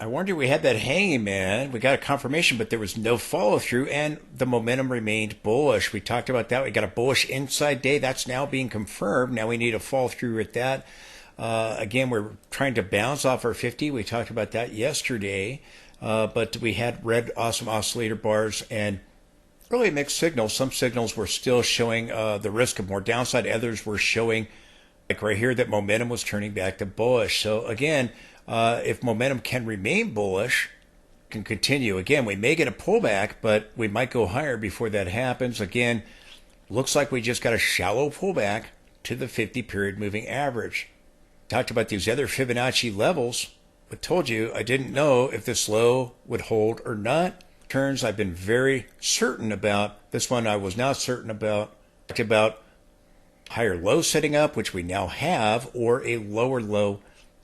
I warned you we had that hanging man. We got a confirmation, but there was no follow through, and the momentum remained bullish. We talked about that. We got a bullish inside day. That's now being confirmed. Now we need a follow through with that. Again, we're trying to bounce off our 50. We talked about that yesterday, but we had red awesome oscillator bars and really mixed signals. Some signals were still showing the risk of more downside. Others were showing, like right here, that momentum was turning back to bullish. So again, if momentum can remain bullish, can continue. Again, we may get a pullback, but we might go higher before that happens. Again, looks like we just got a shallow pullback to the 50 period moving average. Talked about these other Fibonacci levels, but told you I didn't know if this low would hold or not. Turns I've been very certain about. This one I was not certain about. Talked about higher low setting up, which we now have, or a lower low.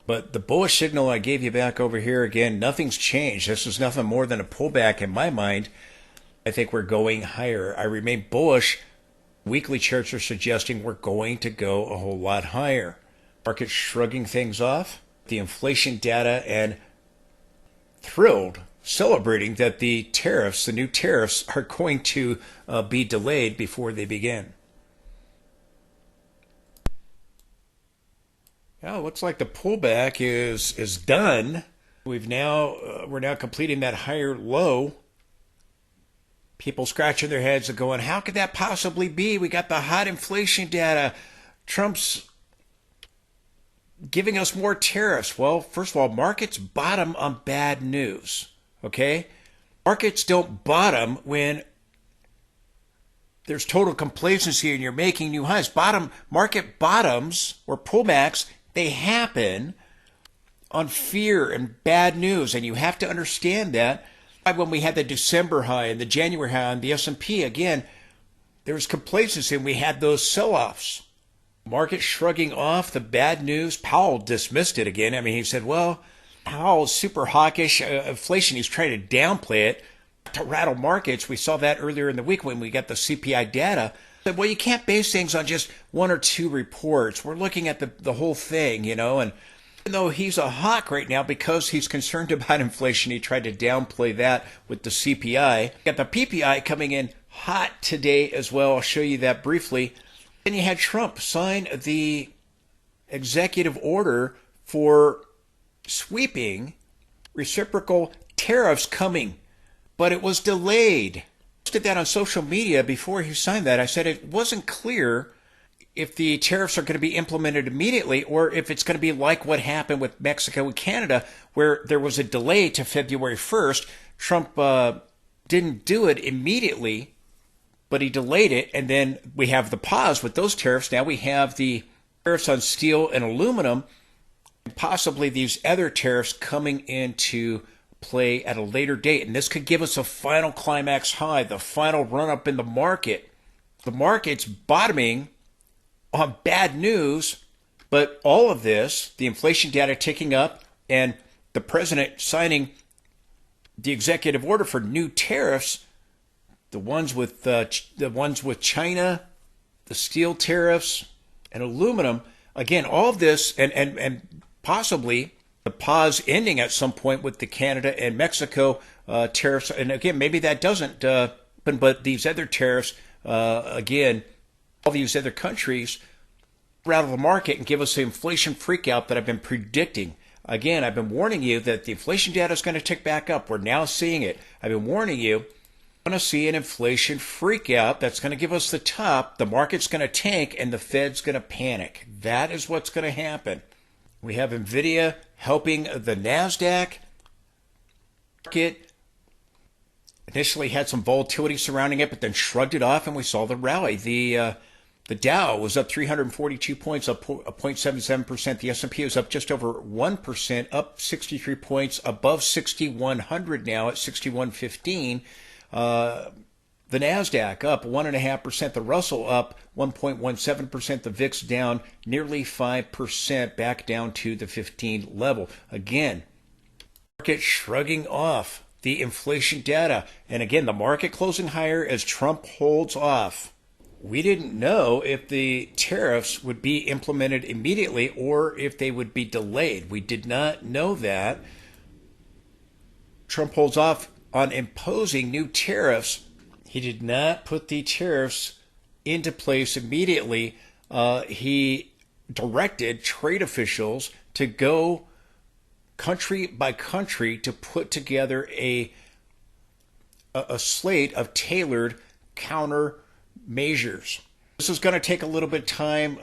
But the bullish signal I gave you back over here, again, nothing's changed. This is nothing more than a pullback in my mind. I think we're going higher. I remain bullish. Weekly charts are suggesting we're going to go a whole lot higher. Market shrugging things off, the inflation data, and thrilled, celebrating that the tariffs, the new tariffs, are going to be delayed before they begin. Yeah, it looks like the pullback is done. We're now completing that higher low. People scratching their heads and going, how could that possibly be? We got the hot inflation data. Trump's giving us more tariffs. Well, first of all, markets bottom on bad news. Okay? Markets don't bottom when there's total complacency and you're making new highs. Market bottoms or pullbacks, they happen on fear and bad news, and you have to understand that. When we had the December high and the January high on the S&P, again, there was complacency and we had those sell-offs. Market shrugging off the bad news. Powell dismissed it again. I mean, he said, well, Powell's super hawkish. Inflation, he's trying to downplay it to rattle markets. We saw that earlier in the week when we got the CPI data. Well, you can't base things on just one or two reports. We're looking at the whole thing, and even though he's a hawk right now because he's concerned about inflation, he tried to downplay that with the CPI. Got the PPI coming in hot today as well. I'll show you that briefly. Then you had Trump sign the executive order for sweeping reciprocal tariffs coming, but it was delayed. Did that on social media before he signed that. I said it wasn't clear if the tariffs are going to be implemented immediately or if it's going to be like what happened with Mexico and Canada, where there was a delay to February 1st. Trump didn't do it immediately, but he delayed it, and then we have the pause with those tariffs. Now we have the tariffs on steel and aluminum, and possibly these other tariffs coming into play at a later date, and this could give us a final climax high, the final run-up in the market. The market's bottoming on bad news, but all of this, the inflation data ticking up, and the president signing the executive order for new tariffs, the ones with China, the steel tariffs, and aluminum. Again, all of this, and possibly the pause ending at some point with the Canada and Mexico tariffs. And again, maybe that doesn't happen, but these other tariffs, again, all these other countries rattle the market and give us the inflation freakout that I've been predicting. Again, I've been warning you that the inflation data is going to tick back up. We're now seeing it. I've been warning you, we're going to see an inflation freakout that's going to give us the top. The market's going to tank and the Fed's going to panic. That is what's going to happen. We have NVIDIA helping the NASDAQ market. Initially had some volatility surrounding it, but then shrugged it off, and we saw the rally. The Dow was up 342 points, up 0.77%. The S&P was up just over 1%, up 63 points, above 6,100 now at 6,115. The NASDAQ up 1.5%. The Russell up 1.17%. The VIX down nearly 5%, back down to the 15 level. Again, market shrugging off the inflation data. And again, the market closing higher as Trump holds off. We didn't know if the tariffs would be implemented immediately or if they would be delayed. We did not know that. Trump holds off on imposing new tariffs. He did not put the tariffs into place immediately. He directed trade officials to go country by country to put together a slate of tailored counter measures. This is going to take a little bit of time.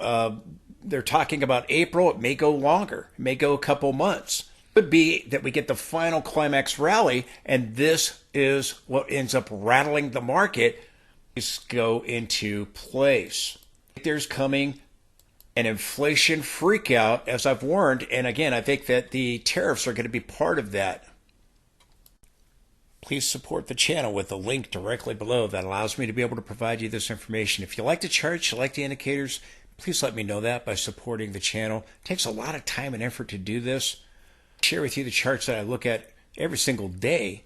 They're talking about April. It may go longer. It may go a couple months. It could be that we get the final climax rally, and this is what ends up rattling the market. Go into place. There's coming an inflation freakout, as I've warned, and again, I think that the tariffs are going to be part of that. Please support the channel with the link directly below that allows me to be able to provide you this information. If you like the charts, you like the indicators, please let me know that by supporting the channel. It takes a lot of time and effort to do this. I share with you the charts that I look at every single day,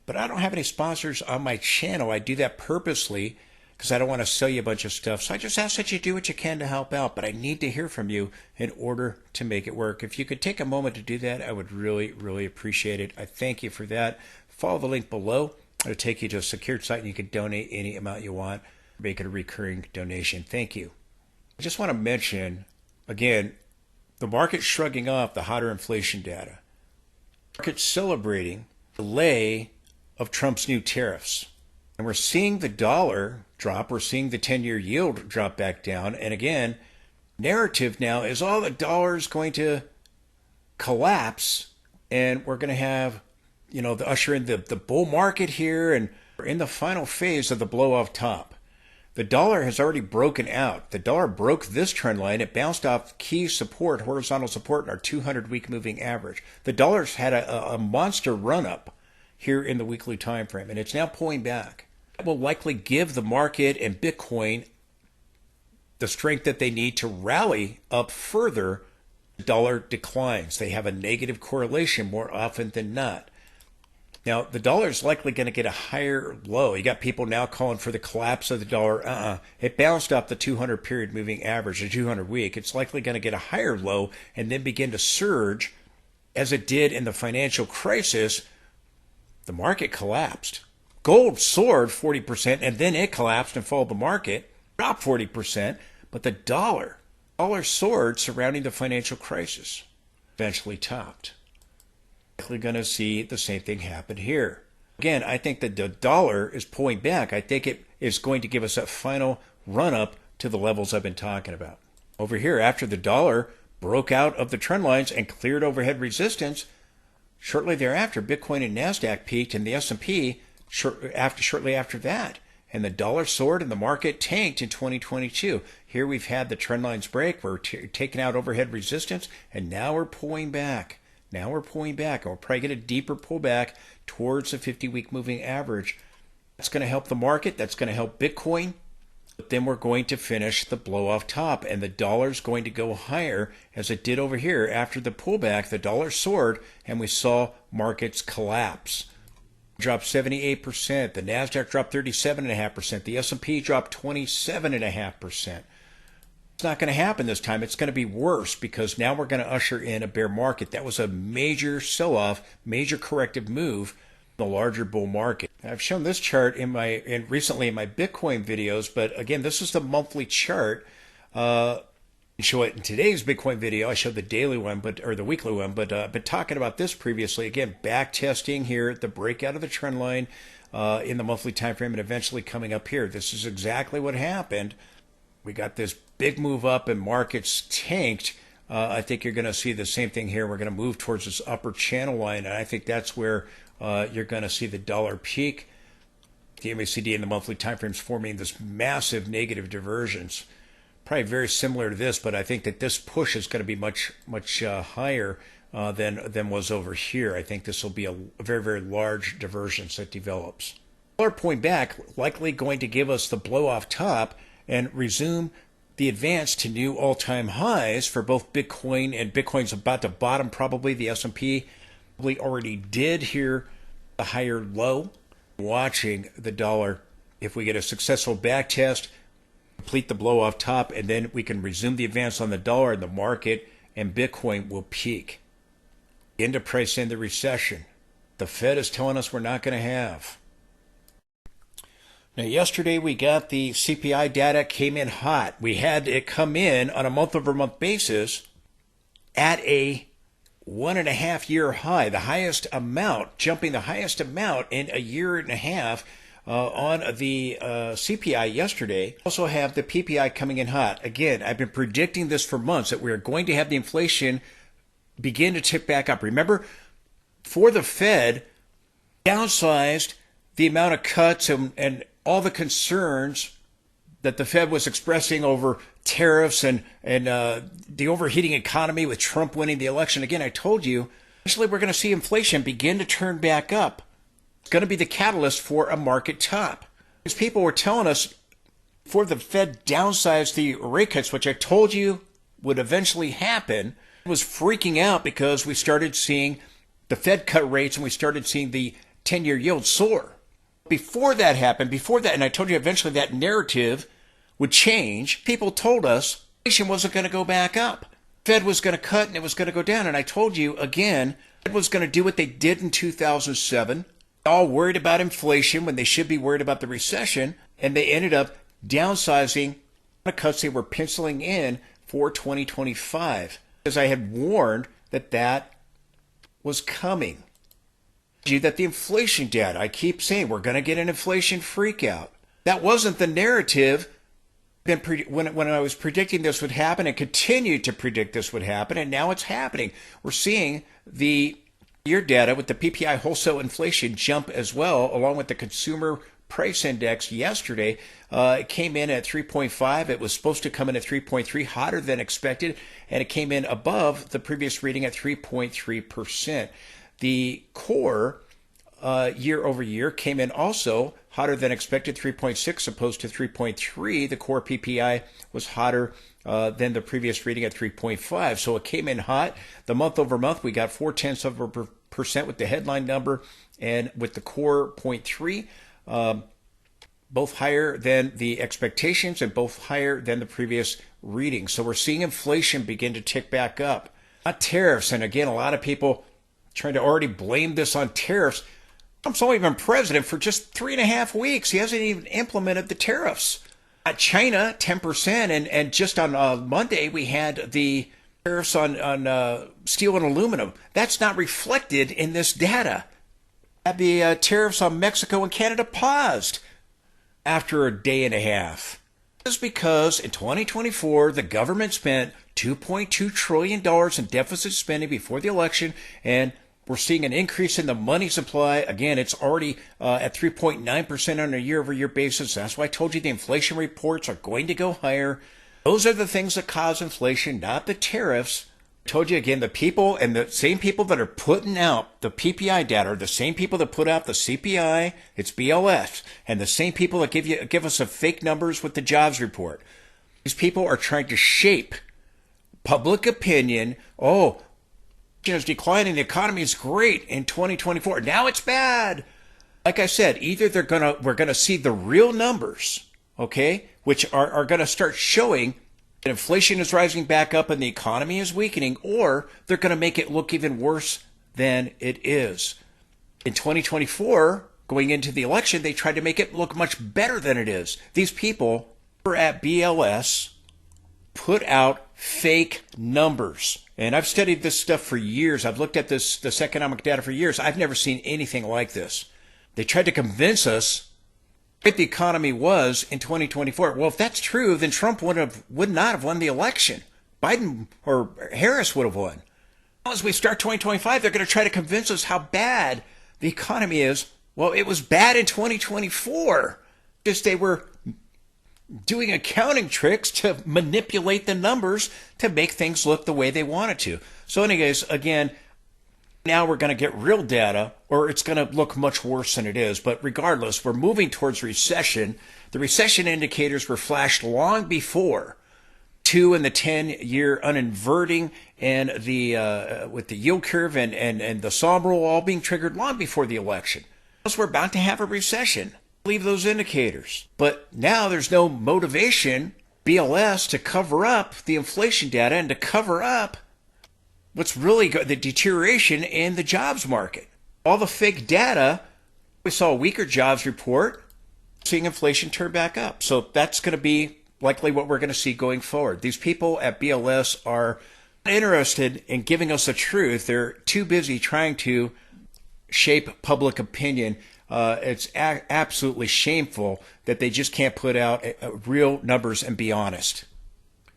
but I don't have any sponsors on my channel. I do that purposely because I don't want to sell you a bunch of stuff. So I just ask that you do what you can to help out, but I need to hear from you in order to make it work. If you could take a moment to do that, I would really, really appreciate it. I thank you for that. Follow the link below. It'll take you to a secured site and you can donate any amount you want. Make it a recurring donation. Thank you. I just want to mention, again, the market shrugging off the hotter inflation data. Market celebrating the delay of Trump's new tariffs. And we're seeing the dollar drop. We're seeing the 10-year yield drop back down. And again, narrative now is, the dollar is going to collapse and we're going to have, the usher in the bull market here, and we're in the final phase of the blow off top. The dollar has already broken out. The dollar broke this trend line. It bounced off key support, horizontal support in our 200-week moving average. The dollar's had a monster run up here in the weekly time frame, and it's now pulling back. That will likely give the market and Bitcoin the strength that they need to rally up further. The dollar declines. They have a negative correlation more often than not. Now, the dollar is likely going to get a higher low. You got people now calling for the collapse of the dollar. It bounced off the 200 period moving average, the 200 week. It's likely going to get a higher low and then begin to surge as it did in the financial crisis. The market collapsed. Gold soared 40% and then it collapsed and followed the market, dropped 40%. But the dollar soared surrounding the financial crisis, eventually topped. Going to see the same thing happen here. Again, I think that the dollar is pulling back. I think it is going to give us a final run up to the levels I've been talking about. Over here, after the dollar broke out of the trend lines and cleared overhead resistance, shortly thereafter, Bitcoin and NASDAQ peaked and the S&P shortly after that. And the dollar soared and the market tanked in 2022. Here we've had the trend lines break. We're taking out overhead resistance and now we're pulling back. Now we're pulling back, and we'll probably get a deeper pullback towards the 50-week moving average. That's going to help the market. That's going to help Bitcoin. But then we're going to finish the blow off top, and the dollar's going to go higher as it did over here. After the pullback, the dollar soared, and we saw markets collapse. Dropped 78%. The NASDAQ dropped 37.5%. The S&P dropped 27.5%. It's not going to happen this time. It's going to be worse because now we're going to usher in a bear market. That was a major sell-off, major corrective move in the larger bull market. I've shown this chart recently in my Bitcoin videos, but again, this is the monthly chart. I show it in today's Bitcoin video. I showed the daily one, or the weekly one, but I've been talking about this previously. Again, back testing here, the breakout of the trend line in the monthly time frame, and eventually coming up here. This is exactly what happened. We got this big move up and markets tanked. I think you're going to see the same thing here. We're going to move towards this upper channel line, and I think that's where you're going to see the dollar peak. The MACD in the monthly time frames forming this massive negative divergence. Probably very similar to this, but I think that this push is going to be much higher than was over here. I think this will be a very, very large divergence that develops. Dollar point back, likely going to give us the blow off top and resume the advance to new all-time highs for both Bitcoin, and Bitcoin's about to bottom probably. The S&P probably already did here a higher low. Watching the dollar, if we get a successful back test, complete the blow off top, and then we can resume the advance on the dollar and the market, and Bitcoin will peak. Begin to price in the recession. the Fed is telling us we're not going to have. Now, yesterday we got the CPI data, came in hot. We had it come in on a month-over-month basis at a 1.5-year high, the highest amount, jumping the highest amount in a year and a half on the CPI yesterday. Also have the PPI coming in hot. Again, I've been predicting this for months, that we are going to have the inflation begin to tick back up. Remember, for the Fed, downsized the amount of cuts and all the concerns that the Fed was expressing over tariffs and the overheating economy with Trump winning the election. Again, I told you, eventually we're going to see inflation begin to turn back up. It's going to be the catalyst for a market top. Because people were telling us before the Fed downsized the rate cuts, which I told you would eventually happen, was freaking out because we started seeing the Fed cut rates and we started seeing the 10-year yield soar. Before that happened, and I told you eventually that narrative would change, people told us inflation wasn't going to go back up. Fed was going to cut and it was going to go down. And I told you again, Fed was going to do what they did in 2007, all worried about inflation when they should be worried about the recession, and they ended up downsizing the cuts they were penciling in for 2025. Because I had warned that was coming. That the inflation data, I keep saying we're going to get an inflation freakout. That wasn't the narrative when I was predicting this would happen, and continued to predict this would happen, and now it's happening. We're seeing the year data with the PPI wholesale inflation jump as well, along with the consumer price index yesterday. It came in at 3.5. It was supposed to come in at 3.3, hotter than expected, and it came in above the previous reading at 3.3%. The core year over year came in also hotter than expected, 3.6 opposed to 3.3. The core PPI was hotter than the previous reading at 3.5. So it came in hot. The month over month, we got 0.4% with the headline number and with the core 0.3, both higher than the expectations and both higher than the previous reading. So we're seeing inflation begin to tick back up. Not tariffs. And again, a lot of people trying to already blame this on tariffs. Trump's only been president for just 3.5 weeks. He hasn't even implemented the tariffs. China, 10%, and just on Monday we had the tariffs on steel and aluminum. That's not reflected in this data. The tariffs on Mexico and Canada paused after a day and a half. This is because in 2024 the government spent $2.2 trillion in deficit spending before the election, and we're seeing an increase in the money supply. Again, it's already at 3.9% on a year-over-year basis. That's why I told you the inflation reports are going to go higher. Those are the things that cause inflation, not the tariffs. I told you again, the people and the same people that are putting out the PPI data are the same people that put out the CPI, it's BLS, and the same people that give us the fake numbers with the jobs report. These people are trying to shape public opinion. Oh, is declining, the economy is great in 2024. Now it's bad. Like I said, either we're gonna see the real numbers, okay, which are gonna start showing that inflation is rising back up and the economy is weakening, or they're gonna make it look even worse than it is. In 2024, going into the election, they tried to make it look much better than it is. These people were at BLS put out fake numbers. And I've studied this stuff for years. I've looked at this economic data for years. I've never seen anything like this. They tried to convince us what the economy was in 2024. Well, if that's true, then Trump would not have won the election. Biden or Harris would have won. As we start 2025, they're going to try to convince us how bad the economy is. Well, it was bad in 2024. Just they were doing accounting tricks to manipulate the numbers to make things look the way they wanted to. So anyways, again, now we're going to get real data, or it's going to look much worse than it is. But regardless, we're moving towards recession. The recession indicators were flashed long before 2 and the 10-year uninverting and the with the yield curve and the SOM rule all being triggered long before the election. Plus, we're about to have a recession. Leave those indicators. But now there's no motivation, BLS, to cover up the inflation data and to cover up what's really the deterioration in the jobs market. all the fake data, we saw a weaker jobs report, seeing inflation turn back up. So that's going to be likely what we're going to see going forward. These people at BLS are interested in giving us the truth. They're too busy trying to shape public opinion. It's absolutely shameful that they just can't put out real numbers and be honest.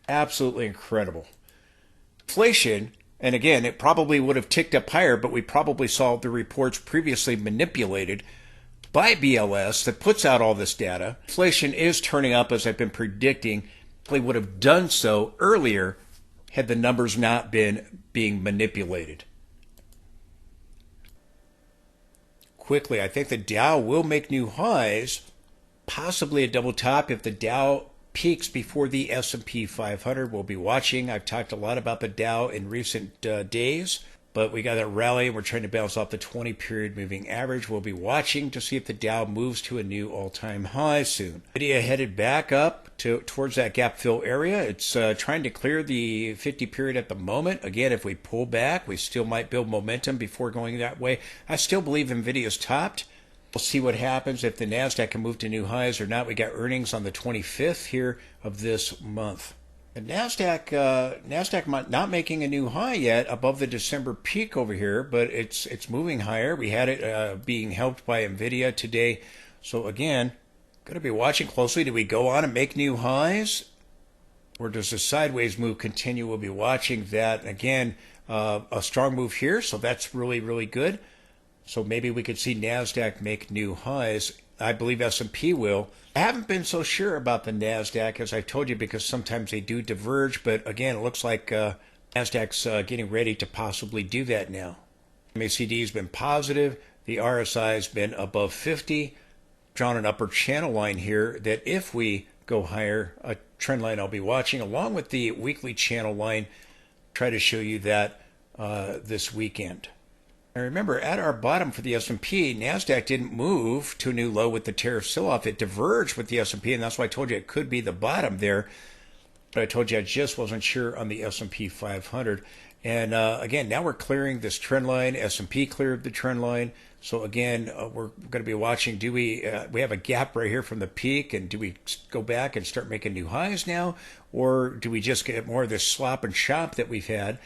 Absolutely incredible. Inflation, and again, it probably would have ticked up higher, but we probably saw the reports previously manipulated by BLS that puts out all this data. Inflation is turning up, as I've been predicting. They would have done so earlier had the numbers not been being manipulated. Quickly, I think the Dow will make new highs, possibly a double top if the Dow peaks before the S&P 500. We'll be watching. I've talked a lot about the Dow in recent days, but we got a rally and we're trying to bounce off the 20-period moving average. We'll be watching to see if the Dow moves to a new all-time high soon. Nvidia headed back up towards that gap fill area. It's trying to clear the 50-period at the moment. Again, if we pull back, we still might build momentum before going that way. I still believe Nvidia's topped. We'll see what happens if the NASDAQ can move to new highs or not. We got earnings on the 25th here of this month. The NASDAQ not making a new high yet above the December peak over here, but it's moving higher. We had it being helped by NVIDIA today. So again, going to be watching closely. Do we go on and make new highs? Or does the sideways move continue? We'll be watching that. Again, a strong move here, so that's really, really good. So maybe we could see NASDAQ make new highs. I believe S&P will. I haven't been so sure about the NASDAQ, as I told you, because sometimes they do diverge. But again, it looks like NASDAQ's getting ready to possibly do that now. MACD has been positive. The RSI has been above 50. Drawn an upper channel line here that if we go higher, a trend line I'll be watching, along with the weekly channel line. Try to show you that this weekend. Now remember, at our bottom for the S&P, NASDAQ didn't move to a new low with the tariff sell-off. It diverged with the S&P, and that's why I told you it could be the bottom there. But I told you I just wasn't sure on the S&P 500. And again, now we're clearing this trend line. S&P cleared the trend line. So again, we're going to be watching. Do we have a gap right here from the peak, and do we go back and start making new highs now? Or do we just get more of this slop and shop that we've had?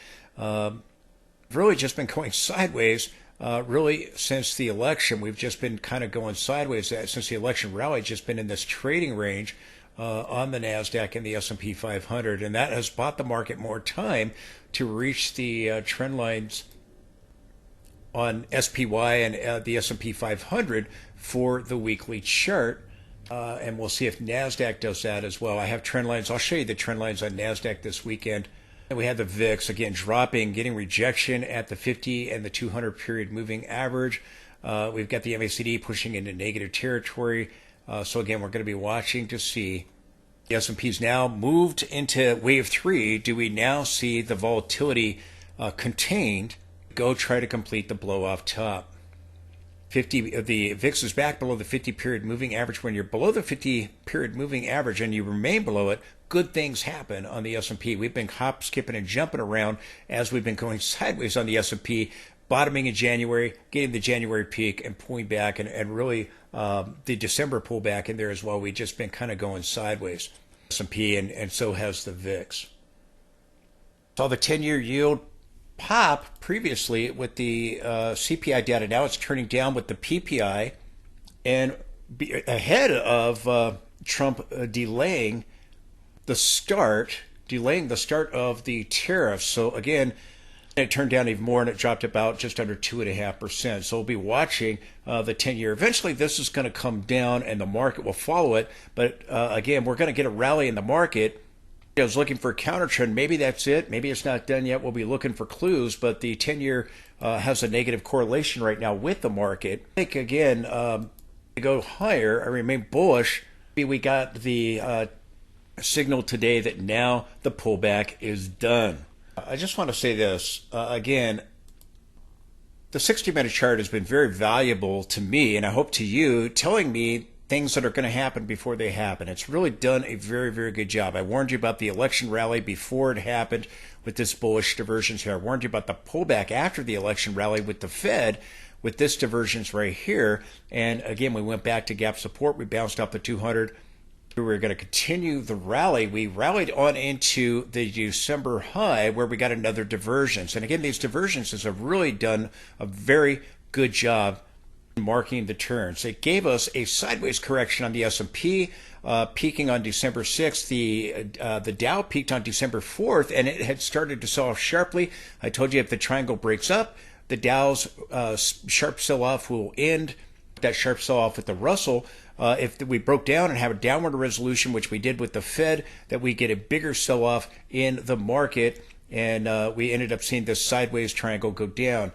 Really just been going sideways really since the election. We've just been kind of going sideways since the election rally, just been in this trading range on the NASDAQ and the S&P 500, and that has bought the market more time to reach the trend lines on SPY and the S&P 500 for the weekly chart. And we'll see if NASDAQ does that as well. I have trend lines. I'll show you the trend lines on NASDAQ this weekend. And we had the VIX, again, dropping, getting rejection at the 50 and the 200 period moving average. We've got the MACD pushing into negative territory. So again, we're going to be watching to see. The S&P's now moved into wave 3. Do we now see the volatility contained? Go try to complete the blow-off top. The VIX is back below the 50-period moving average. When you're below the 50-period moving average and you remain below it, good things happen on the S&P. We've been hop, skipping, and jumping around as we've been going sideways on the S&P, bottoming in January, getting the January peak, and pulling back, and really the December pullback in there as well. We've just been kind of going sideways, S&P, and so has the VIX. Saw the 10-year yield pop previously with the CPI data. Now it's turning down with the PPI, and ahead of Trump delaying the start of the tariffs. So again, it turned down even more, and it dropped about just under 2.5%. So we'll be watching the 10-year. Eventually, this is going to come down, and the market will follow it. But again, we're going to get a rally in the market. I was looking for a counter trend. Maybe that's it. Maybe it's not done yet. We'll be looking for clues. But the 10-year has a negative correlation right now with the market. I think, again, to go higher, I remain bullish. We got the signal today that now the pullback is done. I just want to say this. Again, the 60-minute chart has been very valuable to me, and I hope to you, telling me things that are going to happen before they happen. It's really done a very, very good job. I warned you about the election rally before it happened. with this bullish divergence here. I warned you about the pullback after the election rally with the Fed, with this divergence right here. And again, we went back to gap support. We bounced off the 200. We were going to continue the rally. We rallied on into the December high where we got another divergence. And again, these divergences have really done a very good job marking the turns. It gave us a sideways correction on the S&P, peaking on December 6th. The Dow peaked on December 4th, and it had started to sell off sharply. I told you if the triangle breaks up, the Dow's sharp sell-off will end. That sharp sell-off with the Russell. If we broke down and have a downward resolution, which we did with the Fed, that we get a bigger sell-off in the market, and we ended up seeing this sideways triangle go down,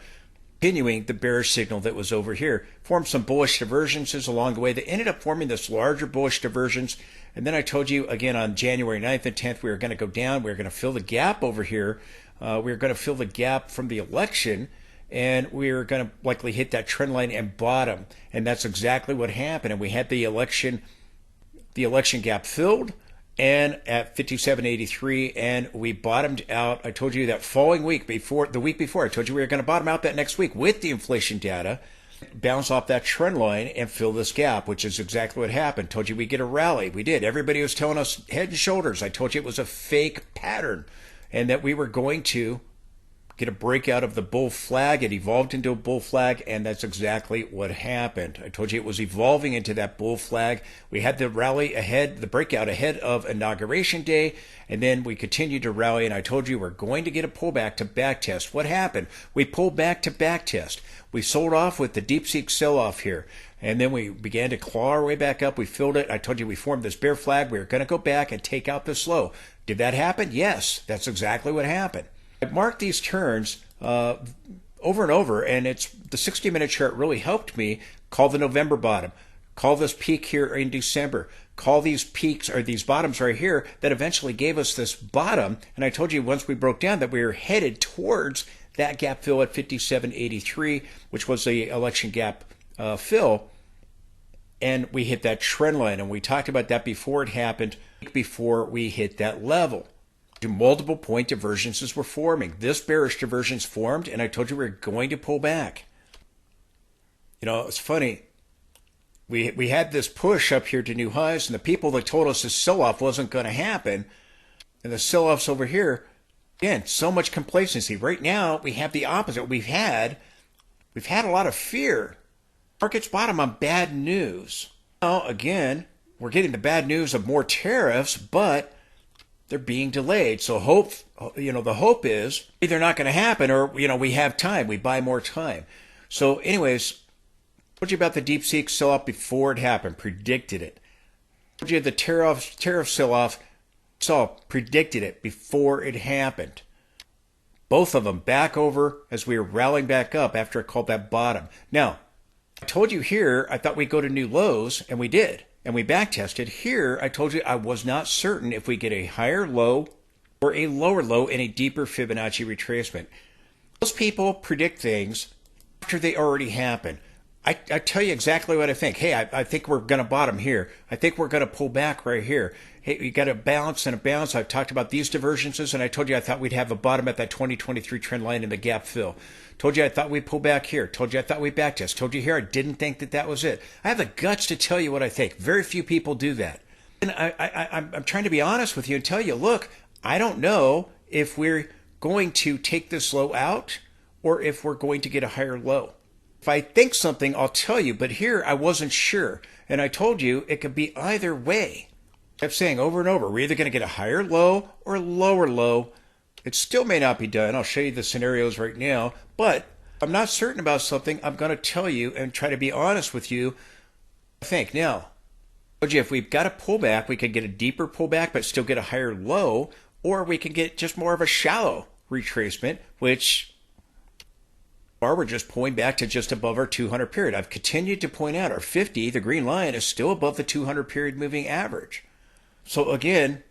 continuing the bearish signal that was over here. Formed some bullish divergences along the way that ended up forming this larger bullish divergence. And then I told you again on January 9th and 10th, we were going to go down. We were going to fill the gap over here. We were going to fill the gap from the election, and we were going to likely hit that trend line and bottom. And that's exactly what happened. And we had the election gap filled, and at 57.83, and we bottomed out. I told you that following week before, the week before, I told you we were going to bottom out that next week with the inflation data, bounce off that trend line and fill this gap, which is exactly what happened. Told you we get a rally. We did. Everybody was telling us head and shoulders. I told you it was a fake pattern and that we were going to get a breakout of the bull flag. It evolved into a bull flag, and that's exactly what happened. I told you it was evolving into that bull flag. We had the rally ahead, the breakout ahead of Inauguration Day, and then we continued to rally, and I told you we're going to get a pullback to backtest. What happened? We pulled back to backtest. We sold off with the deep-seek sell-off here, and then we began to claw our way back up. We filled it. I told you we formed this bear flag. We were going to go back and take out this low. Did that happen? Yes, that's exactly what happened. I marked these turns over and over, and it's the 60-minute chart really helped me call the November bottom, call this peak here in December, call these peaks or these bottoms right here that eventually gave us this bottom. And I told you once we broke down that we were headed towards that gap fill at 57.83, which was the election gap fill, and we hit that trend line. And we talked about that before it happened, before we hit that level. Multiple point divergences were forming. This bearish divergence formed, and I told you we were going to pull back. You know, it's funny. We had this push up here to new highs, and the people that told us this sell-off wasn't going to happen, and the sell-offs over here, again, so much complacency. Right now, we have the opposite. We've had a lot of fear. Markets bottom on bad news. Now, again, we're getting the bad news of more tariffs, but they're being delayed. So the hope is either they're not going to happen or, we have time. We buy more time. So anyways, I told you about the deep-seek sell-off before it happened, predicted it. I told you the tariff sell-off, predicted it before it happened. Both of them back over as we were rallying back up after I called that bottom. Now, I told you here I thought we'd go to new lows, and we did. And we backtested. Here, I told you I was not certain if we get a higher low or a lower low in a deeper Fibonacci retracement. Most people predict things after they already happen. I tell you exactly what I think. Hey, I think we're going to bottom here. I think we're going to pull back right here. Hey, you got a balance and a bounce. I've talked about these divergences, and I told you I thought we'd have a bottom at that 2023 trend line in the gap fill. Told you I thought we'd pull back here. Told you I thought we'd backtest. Told you here I didn't think that was it. I have the guts to tell you what I think. Very few people do that. And I'm trying to be honest with you and tell you, look, I don't know if we're going to take this low out or if we're going to get a higher low. If I think something, I'll tell you, but here I wasn't sure. And I told you it could be either way. I kept saying over and over, we're either going to get a higher low or a lower low. It still may not be done. I'll show you the scenarios right now, but if I'm not certain about something, I'm going to tell you and try to be honest with you. I think now, I told you if we've got a pullback, we could get a deeper pullback, but still get a higher low, or we could get just more of a shallow retracement, which we're just pulling back to just above our 200 period. I've continued to point out our 50, the green line, is still above the 200 period moving average. So again,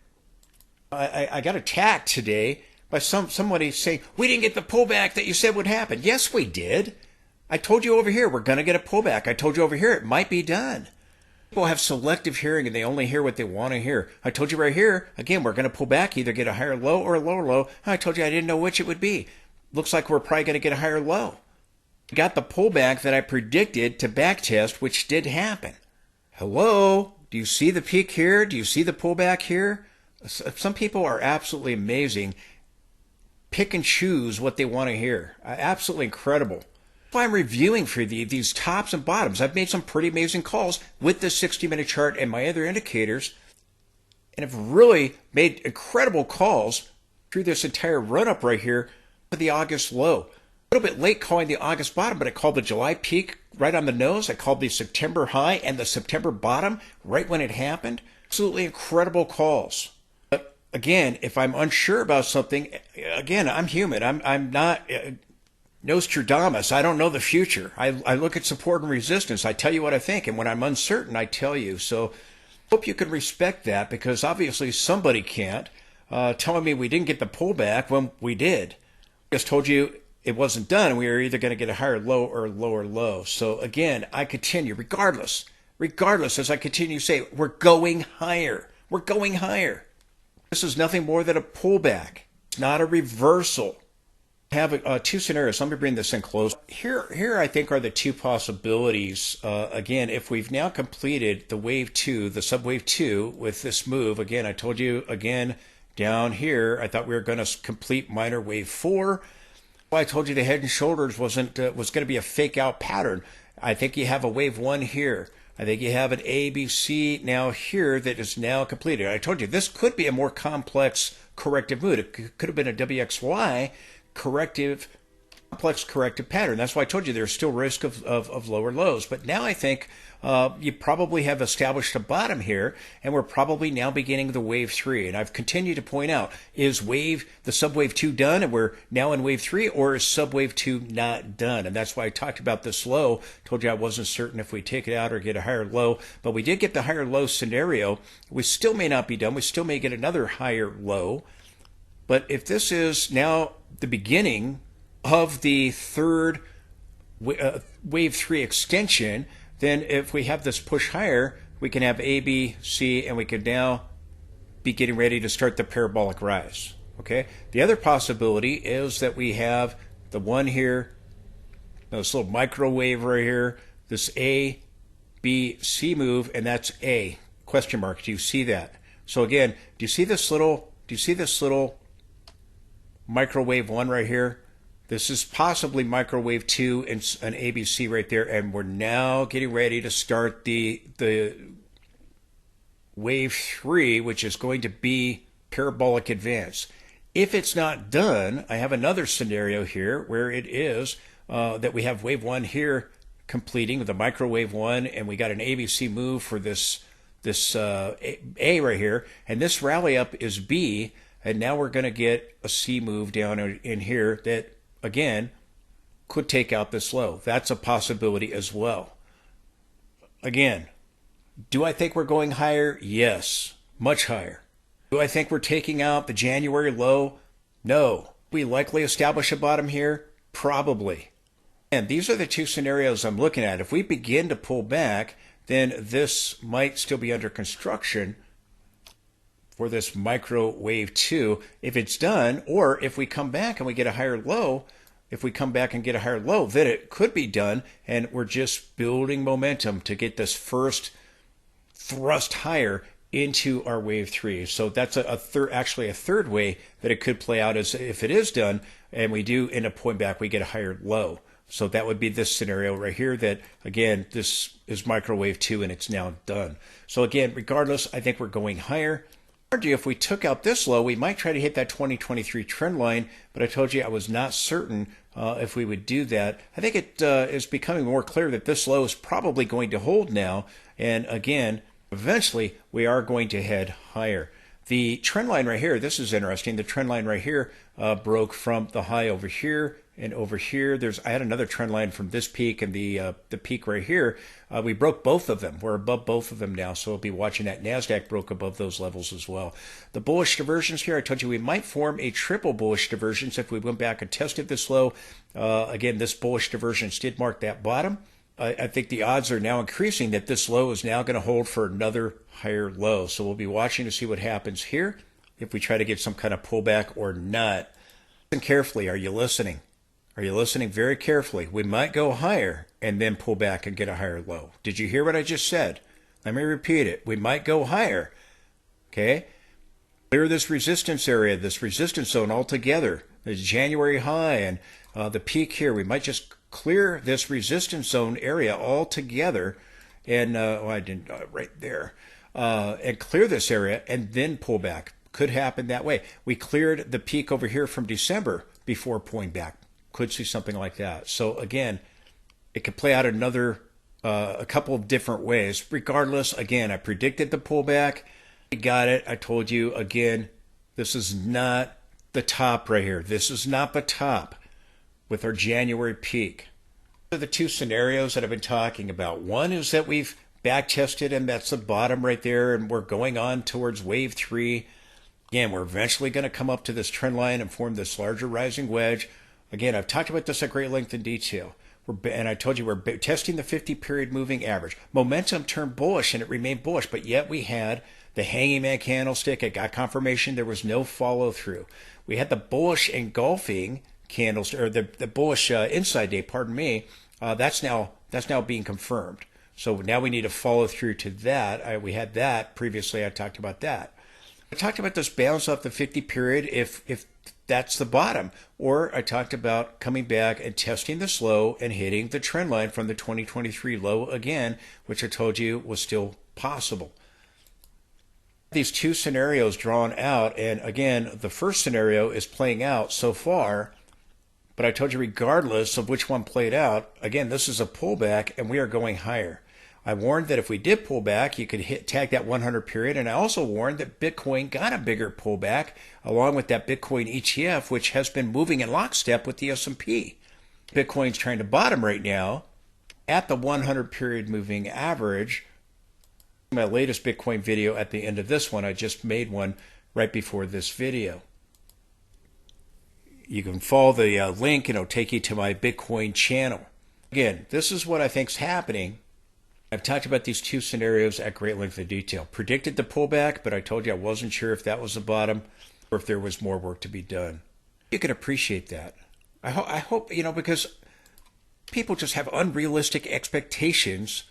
I got attacked today by somebody saying, we didn't get the pullback that you said would happen. Yes, we did. I told you over here we're going to get a pullback. I told you over here it might be done. People have selective hearing and they only hear what they want to hear. I told you right here, again, we're going to pull back, either get a higher low or a lower low. I told you I didn't know which it would be. Looks like we're probably going to get a higher low. We got the pullback that I predicted to back test, which did happen. Hello? Do you see the peak here? Do you see the pullback here? Some people are absolutely amazing. Pick and choose what they want to hear. Absolutely incredible. That's why I'm reviewing for these tops and bottoms. I've made some pretty amazing calls with the 60-minute chart and my other indicators, and have really made incredible calls through this entire run-up right here to the August low. A little bit late calling the August bottom, but I called the July peak right on the nose. I called the September high and the September bottom right when it happened. Absolutely incredible calls. But again, if I'm unsure about something, again, I'm human. I'm not Nostradamus. I don't know the future. I look at support and resistance. I tell you what I think, and when I'm uncertain, I tell you. So I hope you can respect that, because obviously somebody can't telling me we didn't get the pullback when we did. I just told you it wasn't done, and we were either going to get a higher low or a lower low. So again, I continue, regardless, as I continue to say, we're going higher. We're going higher. This is nothing more than a pullback. It's not a reversal. I have two scenarios. Let me bring this in close. Here I think are the two possibilities. Again, if we've now completed the wave 2, the subwave 2 with this move, again, I told you, again, down here, I thought we were going to complete minor wave 4. I told you the head and shoulders was going to be a fake out pattern. I think you have a wave 1 here. I think you have an ABC now here that is now completed. I told you this could be a more complex corrective move. It could have been a WXY complex corrective pattern. That's why I told you there's still risk of lower lows. But now I think you probably have established a bottom here, and we're probably now beginning the wave 3. And I've continued to point out, is the subwave 2 done and we're now in wave 3, or is subwave 2 not done? And that's why I talked about this low. Told you I wasn't certain if we take it out or get a higher low, but we did get the higher low scenario. We still may not be done. We still may get another higher low. But if this is now the beginning of the third wave 3 extension, then if we have this push higher, we can have A, B, C, and we could now be getting ready to start the parabolic rise. Okay. The other possibility is that we have the one here, this little microwave right here, this A, B, C move, and that's A, question mark. Do you see that? So again, do you see this little microwave 1 right here? This is possibly microwave 2 and an ABC right there, and we're now getting ready to start the wave 3, which is going to be parabolic advance. If it's not done, I have another scenario here where it is that we have wave 1 here completing with the microwave 1, and we got an ABC move for this A right here, and this rally up is B, and now we're going to get a C move down in here that, again, could take out this low. That's a possibility as well. Again, do I think we're going higher? Yes, much higher. Do I think we're taking out the January low? No. We likely establish a bottom here? Probably. And these are the two scenarios I'm looking at. If we begin to pull back, then this might still be under construction for this microwave 2 if it's done, or if we come back and we get a higher low, then it could be done, and we're just building momentum to get this first thrust higher into our wave 3. So that's a third way that it could play out, is if it is done and we do end up pulling back, we get a higher low. So that would be this scenario right here that, again, this is microwave 2 and it's now done. So again, regardless, I think we're going higher. If we took out this low, we might try to hit that 2023 trend line, but I told you I was not certain if we would do that. I think it is becoming more clear that this low is probably going to hold now, and again, eventually we are going to head higher. The trend line right here, this is interesting. The trend line right here broke from the high over here and over here. I had another trend line from this peak and the peak right here. We broke both of them. We're above both of them now, so we'll be watching that. NASDAQ broke above those levels as well. The bullish diversions here, I told you we might form a triple bullish divergence if we went back and tested this low. Again, this bullish divergence did mark that bottom. I think the odds are now increasing that this low is now going to hold for another higher low. So we'll be watching to see what happens here, if we try to get some kind of pullback or not. Listen carefully. Are you listening? Are you listening very carefully? We might go higher and then pull back and get a higher low. Did you hear what I just said? Let me repeat it. We might go higher. Okay? Clear this resistance area, this resistance zone altogether. The January high and the peak here. We might just clear this resistance zone area altogether, and I didn't right there, and clear this area and then pull back. Could happen that way. We cleared the peak over here from December before pulling back. Could see something like that. So again, it could play out another a couple of different ways. Regardless, again, I predicted the pullback. I got it. I told you again, this is not the top right here. This is not the top with our January peak. These are the two scenarios that I've been talking about. One is that we've back tested and that's the bottom right there, and we're going on towards wave 3. Again, we're eventually going to come up to this trend line and form this larger rising wedge. Again, I've talked about this at great length and detail. And I told you we're testing the 50-period moving average. Momentum turned bullish, and it remained bullish, but yet we had the hanging man candlestick. I got confirmation there was no follow through. We had the bullish engulfing candles, or the bullish inside day. Pardon me. That's now being confirmed. So now we need to follow through to that. We had that previously. I talked about that. I talked about this bounce off the 50 period if that's the bottom, or I talked about coming back and testing this low and hitting the trend line from the 2023 low again, which I told you was still possible. These two scenarios drawn out, and again, the first scenario is playing out so far, but I told you regardless of which one played out, again, this is a pullback and we are going higher. I warned that if we did pull back, you could tag that 100 period, and I also warned that Bitcoin got a bigger pullback along with that Bitcoin ETF, which has been moving in lockstep with the S&P. Bitcoin's trying to bottom right now at the 100 period moving average. My latest Bitcoin video at the end of this one, I just made one right before this video. You can follow the link and it'll take you to my Bitcoin channel. Again, this is what I think is happening. I've talked about these two scenarios at great length of detail. Predicted the pullback, but I told you I wasn't sure if that was the bottom or if there was more work to be done. You can appreciate that. I hope, because people just have unrealistic expectations.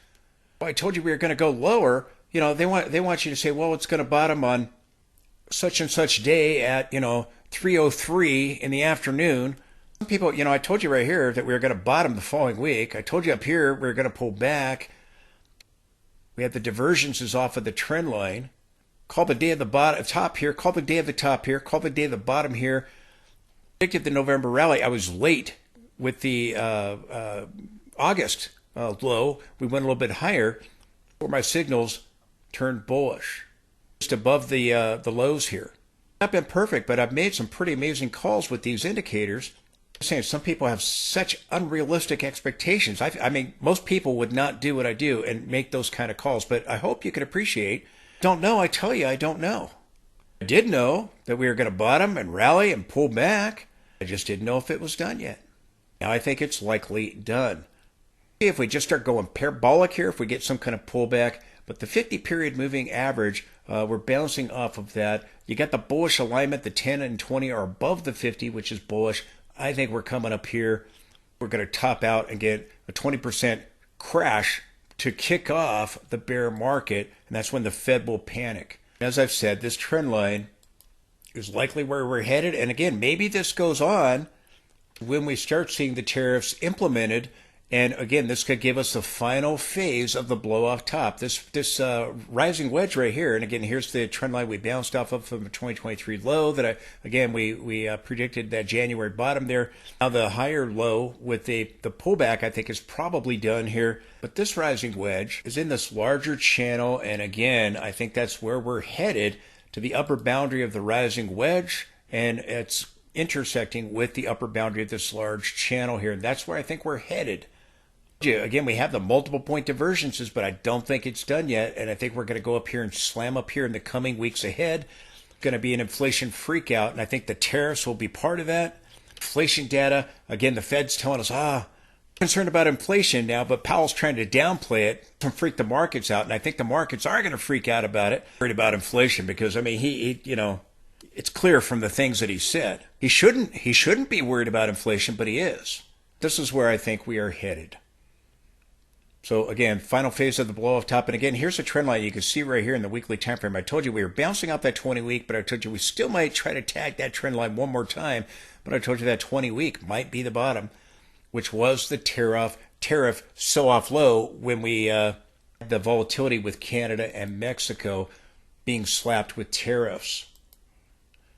Well, I told you we were going to go lower. They want you to say, well, it's going to bottom on such and such day at, 3:03 in the afternoon. Some people, I told you right here that we were going to bottom the following week. I told you up here we were going to pull back. We have the divergences off of the trend line. Call the day of the bottom top here. Call the day of the top here. Call the day of the bottom here. Predicted the November rally. I was late with the August low. We went a little bit higher before my signals turned bullish. Just above the lows here. Not been perfect, but I've made some pretty amazing calls with these indicators. I'm saying some people have such unrealistic expectations. I mean, most people would not do what I do and make those kind of calls, but I hope you can appreciate. Don't know, I tell you, I don't know. I did know that we were going to bottom and rally and pull back. I just didn't know if it was done yet. Now I think it's likely done. If we just start going parabolic here, if we get some kind of pullback, but the 50-period moving average, we're bouncing off of that. You got the bullish alignment. The 10 and 20 are above the 50, which is bullish. I think we're coming up here. We're going to top out and get a 20% crash to kick off the bear market, and that's when the Fed will panic. As I've said, this trend line is likely where we're headed, and again, maybe this goes on when we start seeing the tariffs implemented. And again, this could give us the final phase of the blow off top. This rising wedge right here, and again, here's the trend line we bounced off of from the 2023 low that we predicted that January bottom there. Now the higher low with the pullback, I think, is probably done here. But this rising wedge is in this larger channel, and again, I think that's where we're headed, to the upper boundary of the rising wedge, and it's intersecting with the upper boundary of this large channel here, and that's where I think we're headed. Again, we have the multiple point divergences, but I don't think it's done yet, and I think we're going to go up here and slam up here in the coming weeks ahead. It's going to be an inflation freakout, and I think the tariffs will be part of that. Inflation data, again, the Fed's telling us, concerned about inflation now, but Powell's trying to downplay it to freak the markets out, and I think the markets are going to freak out about it, worried about inflation, because I mean it's clear from the things that he said. He shouldn't be worried about inflation, but he is. This is where I think we are headed. So again, final phase of the blow-off top. And again, here's a trend line you can see right here in the weekly time frame. I told you we were bouncing off that 20-week, but I told you we still might try to tag that trend line one more time. But I told you that 20-week might be the bottom, which was the tariff sell-off low when we had the volatility with Canada and Mexico being slapped with tariffs.